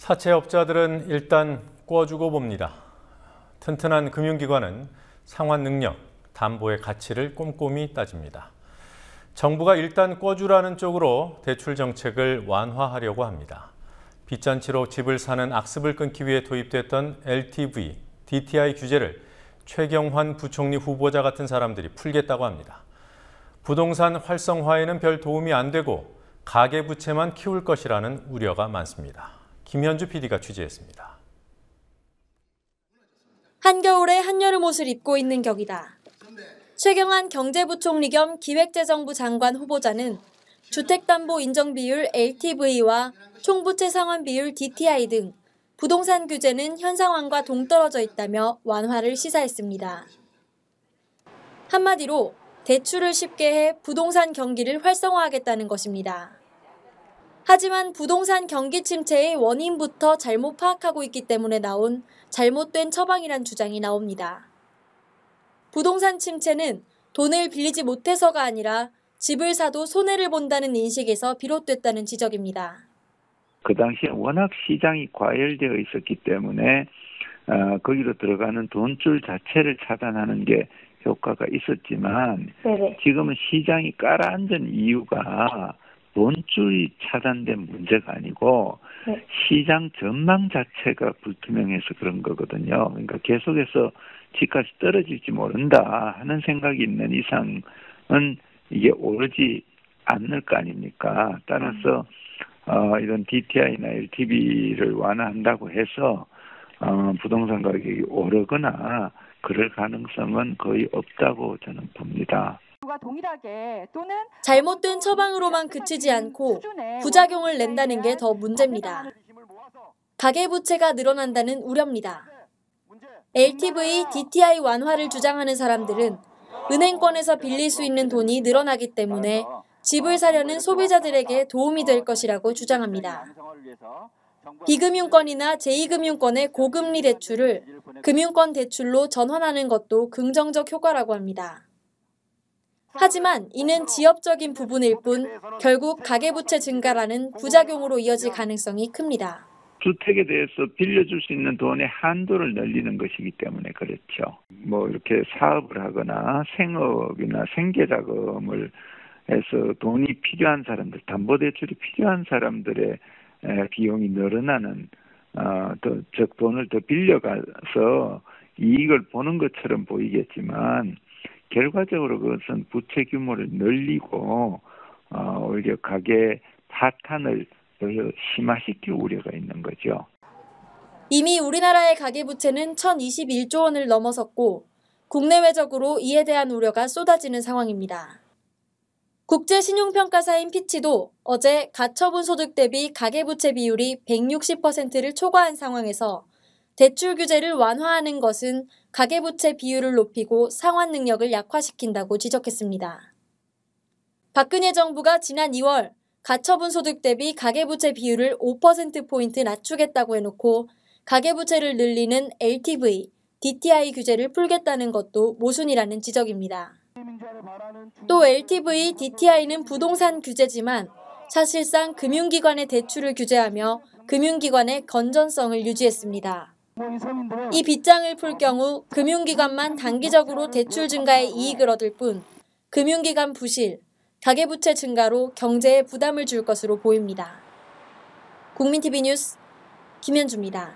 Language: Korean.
사채업자들은 일단 꿔주고 봅니다. 튼튼한 금융기관은 상환 능력, 담보의 가치를 꼼꼼히 따집니다. 정부가 일단 꿔주라는 쪽으로 대출 정책을 완화하려고 합니다. 빚잔치로 집을 사는 악습을 끊기 위해 도입됐던 LTV, DTI 규제를 최경환 부총리 후보자 같은 사람들이 풀겠다고 합니다. 부동산 활성화에는 별 도움이 안 되고 가계부채만 키울 것이라는 우려가 많습니다. 김현주 PD가 취재했습니다. 한겨울에 한여름 옷을 입고 있는 격이다. 최경환 경제부총리 겸 기획재정부 장관 후보자는 주택담보 인정 비율 LTV와 총부채 상환 비율 DTI 등 부동산 규제는 현 상황과 동떨어져 있다며 완화를 시사했습니다. 한마디로 대출을 쉽게 해 부동산 경기를 활성화하겠다는 것입니다. 하지만 부동산 경기 침체의 원인부터 잘못 파악하고 있기 때문에 나온 잘못된 처방이란 주장이 나옵니다. 부동산 침체는 돈을 빌리지 못해서가 아니라 집을 사도 손해를 본다는 인식에서 비롯됐다는 지적입니다. 그 당시에 워낙 시장이 과열되어 있었기 때문에 거기로 들어가는 돈줄 자체를 차단하는 게 효과가 있었지만 지금은 시장이 가라앉은 이유가 돈줄이 차단된 문제가 아니고 시장 전망 자체가 불투명해서 그런 거거든요. 그러니까 계속해서 집값이 떨어질지 모른다 하는 생각이 있는 이상은 이게 오르지 않을 거 아닙니까? 따라서 이런 DTI나 LTV를 완화한다고 해서 부동산 가격이 오르거나 그럴 가능성은 거의 없다고 저는 봅니다. 잘못된 처방으로만 그치지 않고 부작용을 낸다는 게 더 문제입니다. 가계부채가 늘어난다는 우려입니다. LTV, DTI 완화를 주장하는 사람들은 은행권에서 빌릴 수 있는 돈이 늘어나기 때문에 집을 사려는 소비자들에게 도움이 될 것이라고 주장합니다. 비금융권이나 제2금융권의 고금리 대출을 금융권 대출로 전환하는 것도 긍정적 효과라고 합니다. 하지만 이는 지엽적인 부분일 뿐 결국 가계부채 증가라는 부작용으로 이어질 가능성이 큽니다. 주택에 대해서 빌려줄 수 있는 돈의 한도를 늘리는 것이기 때문에 그렇죠. 이렇게 사업을 하거나 생업이나 생계자금을 해서 돈이 필요한 사람들, 담보대출이 필요한 사람들의 비용이 늘어나는 즉 돈을 더 빌려가서 이익을 보는 것처럼 보이겠지만 결과적으로 그것은 부채 규모를 늘리고 오히려 가계 파탄을 더 심화시킬 우려가 있는 거죠. 이미 우리나라의 가계부채는 1,021조 원을 넘어섰고 국내외적으로 이에 대한 우려가 쏟아지는 상황입니다. 국제신용평가사인 피치도 어제 가처분 소득 대비 가계부채 비율이 160%를 초과한 상황에서 대출 규제를 완화하는 것은 가계부채 비율을 높이고 상환 능력을 약화시킨다고 지적했습니다. 박근혜 정부가 지난 2월 가처분 소득 대비 가계부채 비율을 5%포인트 낮추겠다고 해놓고 가계부채를 늘리는 LTV, DTI 규제를 풀겠다는 것도 모순이라는 지적입니다. 또 LTV, DTI는 부동산 규제지만 사실상 금융기관의 대출을 규제하며 금융기관의 건전성을 유지했습니다. 이 빚장을 풀 경우 금융기관만 단기적으로 대출 증가에 이익을 얻을 뿐 금융기관 부실, 가계부채 증가로 경제에 부담을 줄 것으로 보입니다. 국민TV 뉴스 김현주입니다.